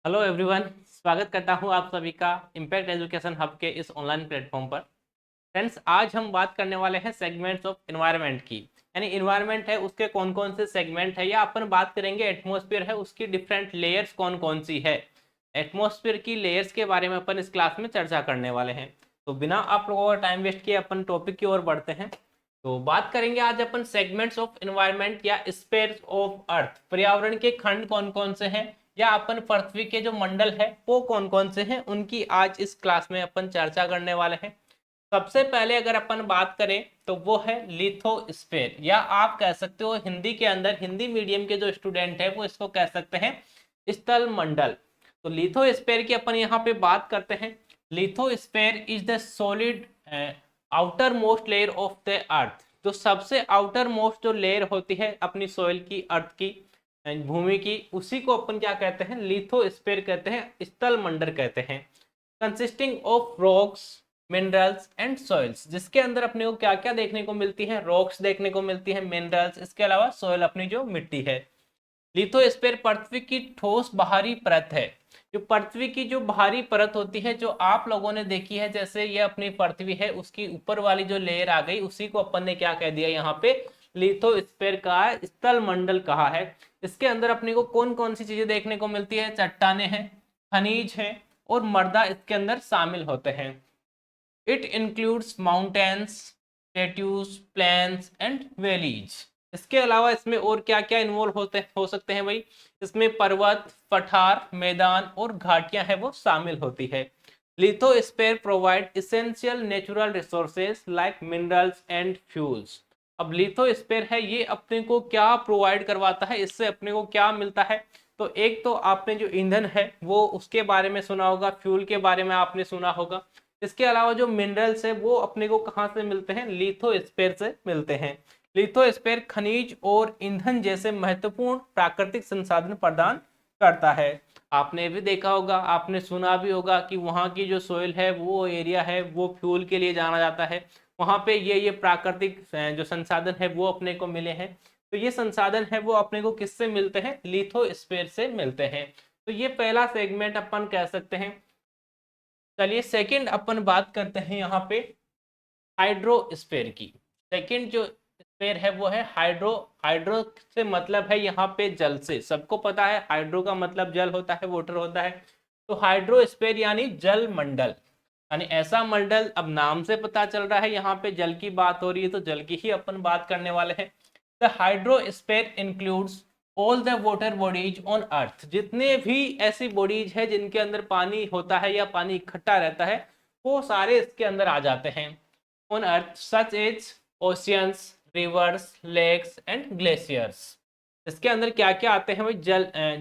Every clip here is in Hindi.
Hello everyone. स्वागत करता हूं आप सभी का इम्पैक्ट एजुकेशन हब के इस ऑनलाइन प्लेटफॉर्म पर। फ्रेंड्स, आज हम बात करने वाले हैं सेगमेंट्स ऑफ एनवायरनमेंट की। यानी एनवायरनमेंट है उसके कौन कौन से सेगमेंट है, या अपन बात करेंगे एटमॉस्फेयर है उसकी डिफरेंट लेयर्स कौन कौन सी है। एटमॉस्फेयर की लेयर्स के बारे में अपन इस क्लास में चर्चा करने वाले हैं। तो बिना आप लोगों का टाइम वेस्ट किए अपन टॉपिक की ओर बढ़ते हैं। तो बात करेंगे आज अपन सेगमेंट्स ऑफ एनवायरनमेंट या स्पेयर्स ऑफ अर्थ, पर्यावरण के खंड कौन कौन से हैं, या अपन पृथ्वी के जो मंडल है वो कौन कौन से हैं, उनकी आज इस क्लास में अपन चर्चा करने वाले हैं। सबसे पहले अगर अपन बात करें तो वो है लिथोस्फेयर, या आप कह सकते हो हिंदी के अंदर, हिंदी मीडियम के जो स्टूडेंट है वो इसको कह सकते हैं स्थल मंडल। तो लिथोस्फेयर की अपन यहाँ पे बात करते हैं। Lithosphere is the solid outer most layer of the earth. जो सबसे आउटर मोस्ट जो लेयर होती है अपनी सोइल की, अर्थ की, भूमि की, उसी को अपन क्या कहते हैं, लिथोस्फेयर कहते हैं, स्थल मंडल कहते हैं। Consisting of rocks, minerals and soils, जिसके अंदर अपने को क्या क्या देखने को मिलती है, रॉक्स देखने को मिलती है, मिनरल्स, इसके अलावा सॉइल अपनी जो मिट्टी है। लिथोस्फीयर पृथ्वी की ठोस बाहरी परत है। जो पृथ्वी की जो बाहरी परत होती है जो आप लोगों ने देखी है, जैसे ये अपनी पृथ्वी है उसकी ऊपर वाली जो लेयर आ गई उसी को अपन ने क्या कह दिया यहाँ पे, लिथोस्फीयर का स्थल मंडल कहा है। इसके अंदर अपने को कौन कौन सी चीजें देखने को मिलती है, चट्टाने हैं, खनिज है और मृदा इसके अंदर शामिल होते हैं। It includes mountains, plateaus, plains and valleys. इसके अलावा इसमें और क्या क्या इन्वॉल्व होते हो सकते हैं भाई, इसमें पर्वत, पठार, मैदान और घाटियां हैं वो शामिल होती है। Lithosphere provide essential natural resources like minerals and fuels. अब लिथोस्फीयर है ये अपने को क्या प्रोवाइड करवाता है, इससे अपने को क्या मिलता है। तो एक तो आपने जो ईंधन है वो उसके बारे में सुना होगा, फ्यूल के बारे में आपने सुना होगा। इसके अलावा जो मिनरल्स है वो अपने को कहाँ से मिलते हैं, लिथोस्फीयर से मिलते हैं। लिथोस्फीयर खनिज और ईंधन जैसे महत्वपूर्ण प्राकृतिक संसाधन प्रदान करता है। आपने भी देखा होगा, आपने सुना भी होगा कि वहाँ की जो सोइल है, वो एरिया है, वो फ्यूल के लिए जाना जाता है। वहाँ पे ये प्राकृतिक जो संसाधन है वो अपने को मिले हैं। तो ये संसाधन है वो अपने को किससे मिलते हैं, लिथोस्फीयर से मिलते हैं। तो ये पहला सेगमेंट अपन कह सकते हैं। चलिए सेकंड अपन बात करते हैं यहाँ पे हाइड्रोस्फीयर की। सेकंड जो स्फीयर है वो है हाइड्रो। हाइड्रो से मतलब है यहाँ पे जल से, सबको पता है हाइड्रो का मतलब जल होता है, वाटर होता है। तो हाइड्रोस्फीयर यानी जल मंडल, यानी ऐसा मंडल, अब नाम से पता चल रहा है यहाँ पे जल की बात हो रही है तो जल की ही अपन बात करने वाले हैं। The hydrosphere includes all the water bodies on earth. जितने भी ऐसी बॉडीज है जिनके अंदर पानी होता है या पानी इकट्ठा रहता है, वो सारे इसके अंदर आ जाते हैं। On earth such as oceans, rivers, lakes and glaciers. इसके अंदर क्या क्या आते हैं भाई,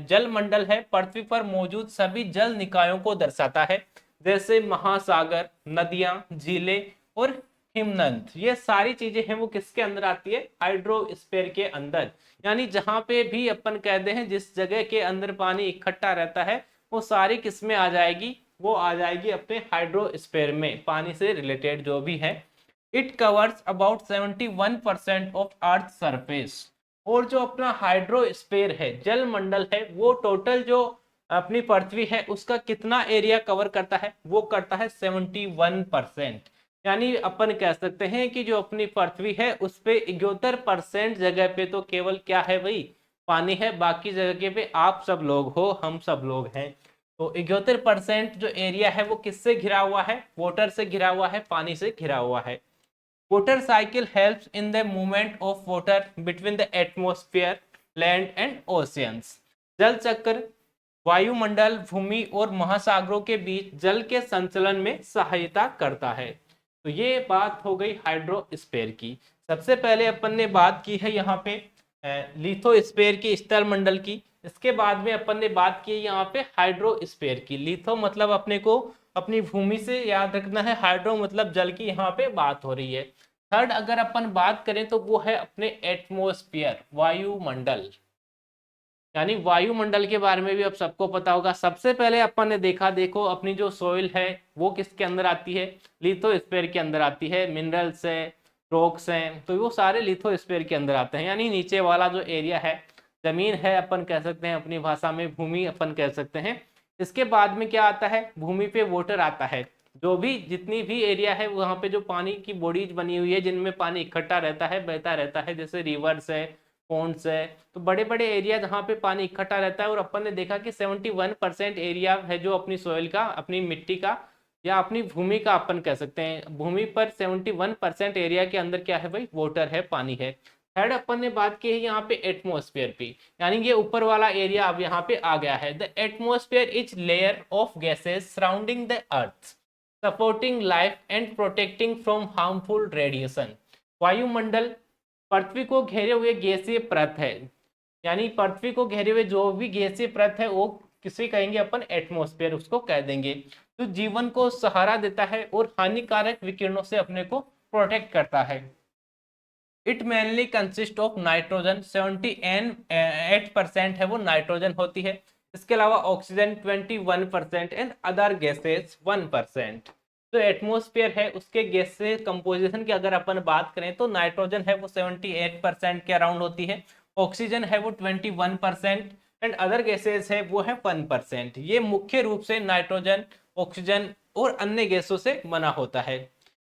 जल मंडल है पृथ्वी पर मौजूद सभी जल निकायों को दर्शाता है, जैसे महासागर, नदियां, झीलें और हिमनद। ये सारी चीजें हैं वो किसके अंदर आती है, हाइड्रोस्फीयर के अंदर। यानी जहां पे भी अपन कहते हैं जिस जगह के अंदर पानी इकट्ठा रहता है, वो सारी किस में आ जाएगी, वो आ जाएगी अपने हाइड्रोस्फीयर में, पानी से रिलेटेड जो भी है। It covers about 71% of earth surface. और जो अपना हाइड्रोस्फीयर है, जल मंडल है, वो टोटल जो अपनी पृथ्वी है उसका कितना एरिया कवर करता है, वो करता है 71%। यानी अपन कह सकते हैं कि जो अपनी पृथ्वी है उस पे 71% जगह पे तो केवल क्या है भाई, पानी है। बाकी जगह पे आप सब लोग हो, हम सब लोग हैं। तो 71% जो एरिया है वो किससे घिरा हुआ है, वाटर से घिरा हुआ है, पानी से घिरा हुआ है। Water cycle helps in the movement of water between the atmosphere, land and oceans. जल चक्र वायुमंडल, भूमि और महासागरों के बीच जल के संचलन में सहायता करता है। तो ये बात हो गई हाइड्रोस्फीयर की। सबसे पहले अपन ने बात की है यहाँ पे लिथोस्फीयर की, स्थल मंडल की। इसके बाद में अपन ने बात की यहाँ पे हाइड्रोस्फीयर की। लिथो मतलब अपने को अपनी भूमि से याद रखना है, हाइड्रो मतलब जल की यहाँ पे बात हो रही है। थर्ड अगर अपन बात करें तो वो है अपने एटमोस्फियर, वायुमंडल। यानी वायुमंडल के बारे में भी अब सबको पता होगा। सबसे पहले अपन ने देखा, देखो अपनी जो सोइल है वो किसके अंदर आती है, लिथोस्फीयर के अंदर आती है। मिनरल्स है, रॉक्स हैं, तो वो सारे लिथोस्फीयर के अंदर आते हैं। यानी नीचे वाला जो एरिया है, जमीन है, अपन कह सकते हैं अपनी भाषा में भूमि अपन कह सकते हैं, इसके बाद में क्या आता है, भूमि पे वाटर आता है। जो भी जितनी भी एरिया है वहां पे जो पानी की बॉडीज बनी हुई है जिनमें पानी इकट्ठा रहता है, बहता रहता है, जैसे रिवर्स है, पॉन्ड्स है, तो बड़े बड़े एरिया जहाँ पे पानी इकट्ठा रहता है। और अपन ने देखा कि 71% एरिया है जो अपनी सॉइल का, अपनी मिट्टी का या अपनी भूमि का अपन कह सकते हैं, भूमि पर 71% एरिया के अंदर क्या है भाई, वाटर है, पानी है। थर्ड अपन ने बात की है यहाँ पे एटमोस्फेयर की, यानी ये ऊपर वाला एरिया अब यहाँ पे आ गया है। The atmosphere is layer of gases surrounding the earth supporting life and protecting from harmful radiation. वायुमंडल पृथ्वी को घेरे हुए गैसीय परत है, यानी पृथ्वी को घेरे हुए जो भी गैसीय परत है वो किसे कहेंगे अपन, एटमॉस्फेयर उसको कह देंगे। तो जीवन को सहारा देता है और हानिकारक विकिरणों से अपने को प्रोटेक्ट करता है। It mainly consist of nitrogen, 78% है वो नाइट्रोजन होती है। इसके अलावा ऑक्सीजन 21% एंड अदर गैसेस 1%। तो एटमोस्फेयर है उसके गैस से कंपोजिशन की अगर अपन बात करें तो नाइट्रोजन है वो 78% के अराउंड होती है, ऑक्सीजन है वो 21% एंड अदर गैसेस है वो है 1%। ये मुख्य रूप से नाइट्रोजन, ऑक्सीजन और अन्य गैसों से बना होता है।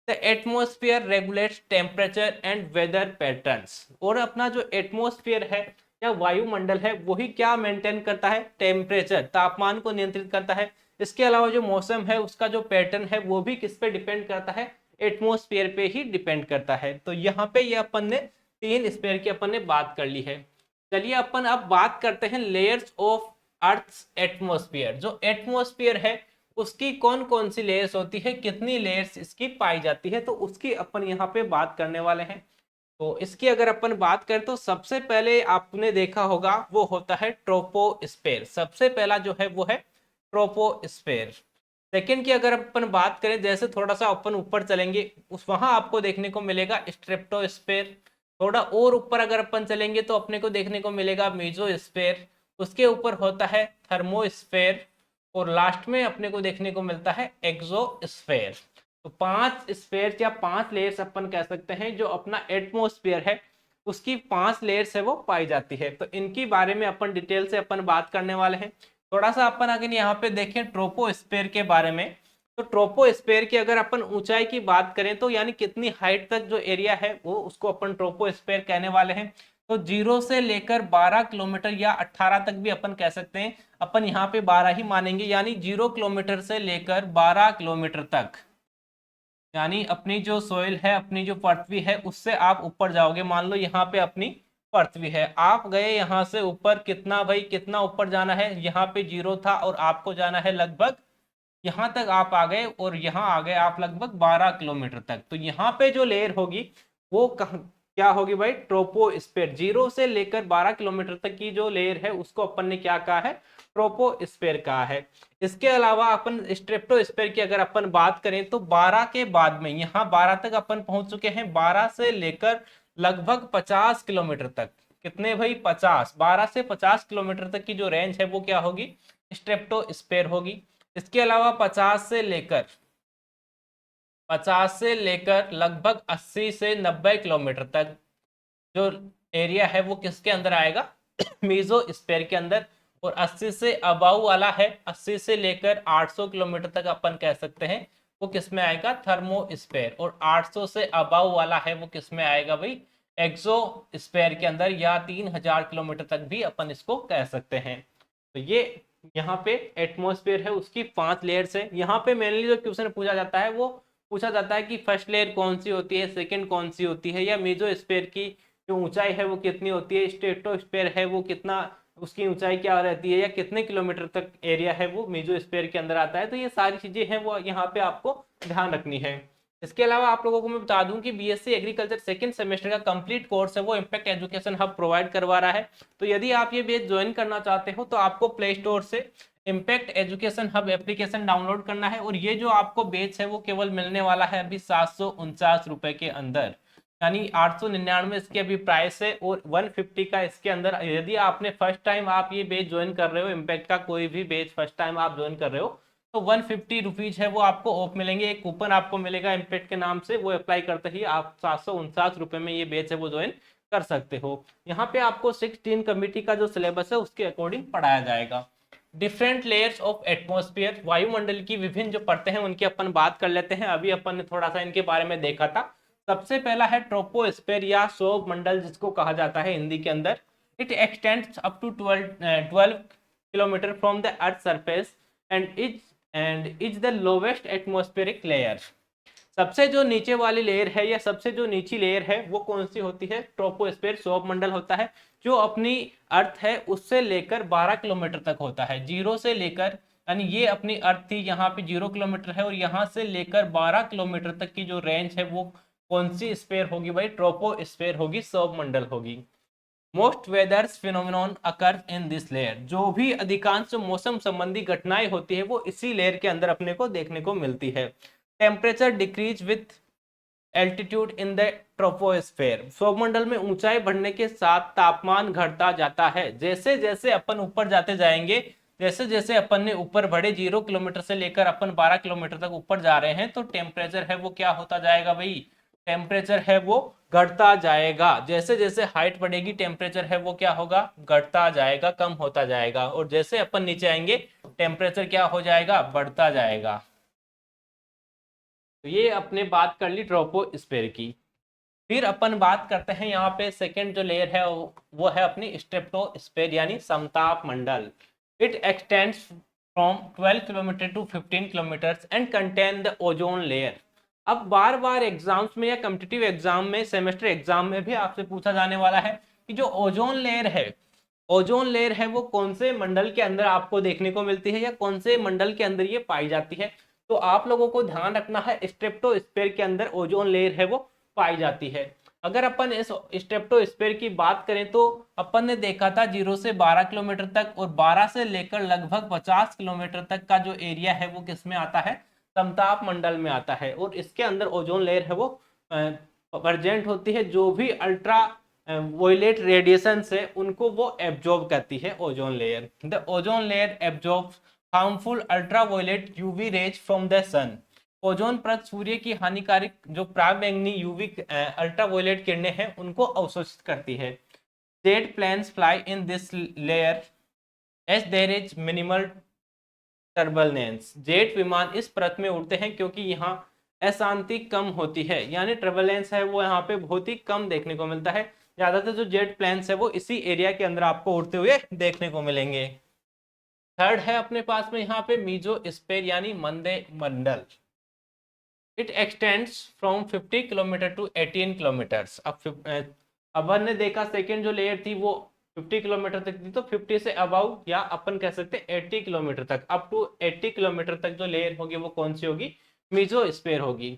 The atmosphere regulates temperature and weather patterns. और अपना जो एटमोस्फियर है या वायुमंडल है वही क्या मेंटेन करता है, टेम्परेचर, तापमान को नियंत्रित करता है। इसके अलावा जो मौसम है उसका जो पैटर्न है वो भी किस पे डिपेंड करता है, एटमोस्फियर पे ही डिपेंड करता है। तो यहाँ पे ये अपन ने 3 स्फीयर की अपन ने बात कर ली है। चलिए अपन अब बात करते हैं लेयर्स ऑफ अर्थ एटमोस्फियर। जो एटमोस्फियर है उसकी कौन कौन सी लेयर्स होती है, कितनी लेयर्स इसकी पाई जाती है, तो उसकी अपन यहाँ पे बात करने वाले हैं। तो इसकी अगर अपन बात करें तो सबसे पहले आपने देखा होगा वो होता है ट्रोपोस्फेयर। सबसे पहला जो है वो है ट्रोपोस्फेयर। सेकेंड की अगर अपन बात करें, जैसे थोड़ा सा अपन ऊपर चलेंगे उस वहां आपको देखने को मिलेगा स्ट्रेप्टोस्फेयर। थोड़ा और ऊपर अगर अपन चलेंगे तो अपने को देखने को मिलेगा मेसोस्फेयर। उसके ऊपर होता है थर्मोस्फेयर और लास्ट में अपने को देखने को मिलता है एक्सोस्फेयर। तो 5 स्फेयर या 5 लेयर्स अपन कह सकते हैं जो अपना एटमोस्फेयर है उसकी 5 लेयर्स है वो पाई जाती है। तो इनकी बारे में अपन डिटेल से अपन बात करने वाले हैं। थोड़ा सा अपन अगर यहाँ पे देखें ट्रोपोस्फेयर के बारे में, तो ट्रोपोस्फेयर की अगर अपन ऊंचाई की बात करें तो यानी कितनी हाइट तक जो एरिया है वो उसको अपन ट्रोपोस्फेयर कहने वाले हैं। तो 0 से लेकर 12 किलोमीटर या 18 तक भी अपन कह सकते हैं, अपन यहाँ पे 12 ही मानेंगे, यानी 0 किलोमीटर से लेकर 12 किलोमीटर तक, यानी अपनी जो सोइल है, अपनी जो पृथ्वी है उससे आप ऊपर जाओगे। मान लो यहाँ पे अपनी पृथ्वी है, आप गए यहाँ से ऊपर, कितना भाई, कितना ऊपर जाना है, यहाँ पे 0 था और आपको जाना है लगभग यहाँ तक आप आ गए और यहाँ आ गए आप लगभग 12 किलोमीटर तक। तो यहाँ पे जो लेयर होगी वो क्या होगी भाई, ट्रोपोस्फेयर। 0 से लेकर 12 किलोमीटर तक की जो लेयर है उसको अपन ने क्या कहा है, ट्रोपोस्फेयर कहा है। इसके अलावा अपन स्ट्रेप्टोस्फेयर की अगर अपन बात करें तो 12 के बाद में, यहाँ 12 तक अपन पहुंच चुके हैं, 12 से लेकर लगभग 50 किलोमीटर तक, कितने भाई 50, 12 से 50 किलोमीटर तक की जो रेंज है वो क्या होगी, स्ट्रेप्टोस्फेयर होगी। इसके अलावा 50 से लेकर लगभग 80 से 90 किलोमीटर तक जो एरिया है वो किसके अंदर आएगा, मीजोस्फेयर के अंदर। और 80 से अबाउ वाला है, 80 से लेकर 800 किलोमीटर तक अपन कह सकते हैं वो किस में आएगा, थर्मोस्फेयर। और 800 से अबाउ वाला है वो किस में आएगा भाई, एक्सोस्फेयर के अंदर, या 3000 किलोमीटर तक भी अपन इसको कह सकते हैं। तो ये यहाँ पे एटमॉस्फेयर है उसकी 5 लेयर्स है। यहाँ पे मेनली जो क्वेश्चन पूछा जाता है वो पूछा जाता है कि फर्स्ट लेयर कौन सी होती है, सेकंड कौन सी होती है, या मेसोस्फेयर की जो ऊंचाई है वो कितनी होती है, स्ट्रेटोस्फेयर है वो कितना, उसकी ऊंचाई क्या रहती है, या कितने किलोमीटर तक एरिया है वो मेसोस्फेयर के अंदर आता है। तो ये सारी चीजें हैं वो यहाँ पे आपको ध्यान रखनी है। इसके अलावा आप लोगों को मैं बता दूं कि बीएससी एग्रीकल्चर सेकंड सेमेस्टर का कंप्लीट कोर्स है वो इम्पैक्ट एजुकेशन हब प्रोवाइड करवा रहा है। तो यदि आप ये बैच ज्वाइन करना चाहते हो तो आपको प्ले स्टोर से impact education hub application download करना है। और ये जो आपको बैच है वो केवल मिलने वाला है अभी 749 रुपए के अंदर, यानी 899 इसकी अभी प्राइस है और 150 का इसके अंदर। यदि आपने फर्स्ट टाइम आप ये बैच ज्वाइन कर रहे हो, इम्पैक्ट का कोई भी बैच फर्स्ट टाइम आप ज्वाइन कर रहे हो, तो 150 रुपीज है वो आपको ऑफ मिलेंगे। एक कूपन आपको मिलेगा इम्पैक्ट के नाम से, वो अप्लाई करते ही आप 749 रुपए में ये बैच है वो ज्वाइन कर सकते हो। यहाँ पे आपको 16 कमिटी का जो सिलेबस है उसके अकॉर्डिंग पढ़ाया जाएगा। डिफरेंट लेयर्स ऑफ एटमॉस्फेयर, वायुमंडल की विभिन्न जो परतें हैं उनकी अपन बात कर लेते हैं। अभी अपन ने थोड़ा सा इनके बारे में देखा था। सबसे पहला है ट्रोपोस्फेयर या सौर मंडल जिसको कहा जाता है हिंदी के अंदर। It extends up to 12 kilometre from the earth surface and is the lowest atmospheric layer. सबसे जो नीचे वाली लेयर है या सबसे जो नीची लेयर है वो कौन सी होती है? ट्रोपोस्फेयर, सौर मंडल होता है, जो अपनी अर्थ है उससे लेकर 12 किलोमीटर तक होता है। जीरो से लेकर, यानी ये अपनी अर्थ थी, यहाँ पे 0 किलोमीटर है, और यहाँ से लेकर 12 किलोमीटर तक की जो रेंज है वो कौन सी स्फेयर होगी भाई? ट्रोपोस्फेयर होगी, सौर मंडल होगी। Most वेदर्स phenomenon occur in this layer. जो भी अधिकांश मौसम संबंधी घटनाएं होती है वो इसी लेयर के अंदर अपने को देखने को मिलती है। Temperature decreases with altitude in the troposphere. सौरमंडल में ऊंचाई बढ़ने के साथ तापमान घटता जाता है। जैसे जैसे अपन ऊपर जाते जाएंगे, जैसे जैसे अपन ने ऊपर बढ़े 0 किलोमीटर से लेकर अपन 12 किलोमीटर तक ऊपर जा रहे हैं, तो टेम्परेचर है वो क्या होता जाएगा भाई? टेम्परेचर है वो घटता जाएगा। जैसे जैसे हाइट बढ़ेगी टेम्परेचर है वो क्या होगा? घटता जाएगा, कम होता जाएगा। और जैसे अपन नीचे आएंगे टेम्परेचर क्या हो जाएगा? बढ़ता जाएगा। तो ये अपने बात कर ली ट्रोपोस्फेयर की। फिर अपन बात करते हैं यहाँ पे सेकंड जो लेयर है वो है अपनी स्ट्रेटोस्फेयर यानी समताप मंडल। It extends from 12 kilometre to 15 kilometre and contain the ozone layer. अब बार बार एग्जाम्स में या कॉम्पिटिटिव एग्जाम में, सेमेस्टर एग्जाम में भी आपसे पूछा जाने वाला है कि जो ओजोन लेयर है, ओजोन लेयर है वो कौन से मंडल के अंदर आपको देखने को मिलती है या कौन से मंडल के अंदर ये पाई जाती है। तो आप लोगों को ध्यान रखना है स्ट्रेटोस्फेयर के अंदर ओजोन लेयर है वो पाई जाती है। अगर अपन इस स्ट्रेटोस्फेयर की बात करें तो अपन ने देखा था 0 से 12 किलोमीटर तक और 12 से लेकर लगभग 50 किलोमीटर तक का जो एरिया है वो किस में आता है? समताप मंडल में आता है। और इसके अंदर ओजोन लेयर है वो प्रेजेंट होती है। जो भी अल्ट्रा वोयलेट रेडिएशन से उनको वो एब्जॉर्ब करती है ozone layer. The ozone layer absorb harmful ultraviolet UV rays from the sun. Ozone परत सूर्य की हानिकारक जो पराबैंगनी यूवी अल्ट्रावायलेट किरणें हैं उनको अवशोषित करती है। Jet planes fly in this layer as there is minimal turbulence. Jet विमान इस परत में उड़ते हैं क्योंकि यहाँ अशांति कम होती है, यानी टर्बुलेंस है वो यहाँ पे बहुत ही कम देखने को मिलता है। ज्यादातर जो जेट प्लेन्स है वो इसी एरिया के अंदर आपको उड़ते हुए देखने को मिलेंगे। थर्ड है अपने पास में यहाँ पे मीजोस्फेयर यानी मंदे मंडल। It extends from 50 kilometre to 18 kilometres. अब अपन ने देखा सेकेंड जो लेयर थी वो 50 किलोमीटर तक थी, तो 50 से अबाउ या अपन कह सकते हैं 80 किलोमीटर तक, अप टू 80 किलोमीटर तक जो लेयर होगी वो कौन सी होगी? मीजोस्फेयर होगी।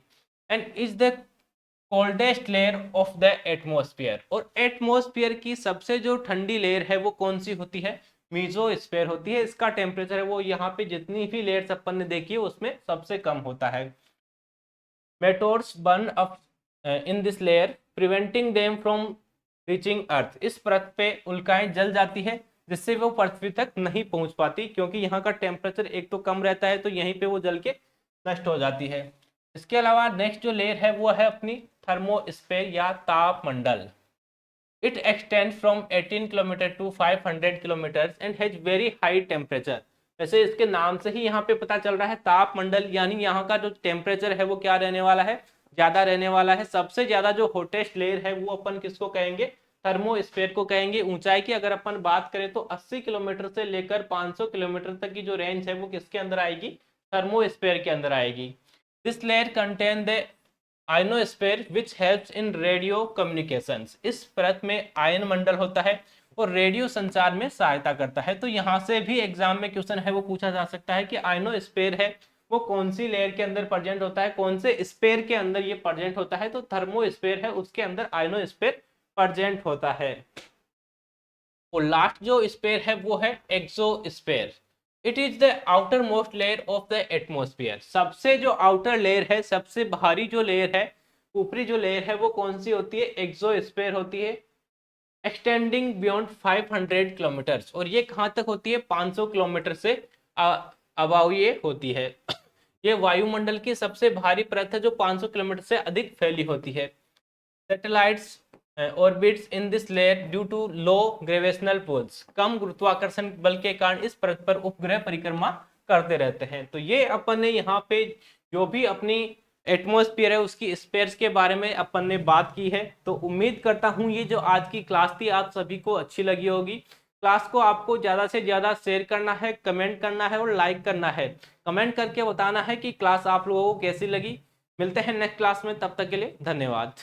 And is the coldest layer of the atmosphere. और एटमोस्फियर की सबसे जो ठंडी लेयर है वो कौन सी होती है? मीजोस्फेयर होती है। इसका टेम्परेचर है वो यहाँ पे जितनी भी लेयर्स अपन ने देखी है उसमें सबसे कम होता है। Meteors burn up in this layer preventing them from reaching Earth. इस परत पे उल्काएं जल जाती है जिससे वो पृथ्वी तक नहीं पहुंच पाती, क्योंकि यहाँ का टेम्परेचर एक तो कम रहता है तो यहीं पे वो जल के नष्ट हो जाती है। इसके अलावा नेक्स्ट जो लेयर है वो है अपनी थर्मोस्फेयर या ताप मंडल। It extends from 18 kilometre to 500 kilometre and has very high temperature. वैसे इसके नाम से ही यहाँ पे पता चल रहा है ताप मंडल, यानी यहाँ का जो टेम्परेचर है वो क्या रहने वाला है? ज्यादा रहने वाला है। सबसे ज्यादा जो हॉटेस्ट लेयर है वो अपन किसको कहेंगे? थर्मोस्फेयर को कहेंगे। ऊंचाई की अगर अपन बात करें तो 80 किलोमीटर से लेकर 500 किलोमीटर तक की जो रेंज है वो किसके अंदर आएगी? थर्मोस्फेयर के अंदर आएगी। This layer contain the ionosphere which helps in radio communications. इस परत में आयन मंडल होता है और रेडियो संचार में सहायता करता है। तो यहाँ से भी एग्जाम में क्वेश्चन है वो पूछा जा सकता है कि आयनोस्फेयर है वो कौन सी लेयर के अंदर प्रेजेंट होता है, कौन से स्फेयर के अंदर ये प्रेजेंट होता है? तो थर्मोस्फेयर है उसके अंदर आयनोस्फेयर प्रेजेंट होता है। और लास्ट जो स्फेयर है वो है exosphere. It is the outer most layer of the atmosphere. सबसे जो आउटर लेयर है, सबसे बाहरी जो लेयर है, ऊपरी जो लेयर है वो कौन सी होती है? एक्सोस्फेयर होती है। Extending beyond 500 kilometres. और ये कहाँ तक होती है? 500 किलोमीटर से अबाव ये होती है। ये वायुमंडल की सबसे भारी परत है जो 500 किलोमीटर से अधिक फैली होती है। Satellites orbits in this layer due to low gravitational pulls, कम गुरुत्वाकर्षण बल के कारण इस परत पर उपग्रह परिक्रमा करते रहते हैं। तो ये अपन ने यहाँ पे जो भी अपनी एटमॉस्फेयर है उसकी स्पेयर्स के बारे में अपन ने बात की है। तो उम्मीद करता हूँ ये जो आज की क्लास थी आप सभी को अच्छी लगी होगी। क्लास को आपको ज़्यादा से ज़्यादा शेयर करना है, कमेंट करना है और लाइक करना है। कमेंट करके बताना है कि क्लास आप लोगों को कैसी लगी। मिलते हैं नेक्स्ट क्लास में, तब तक के लिए धन्यवाद।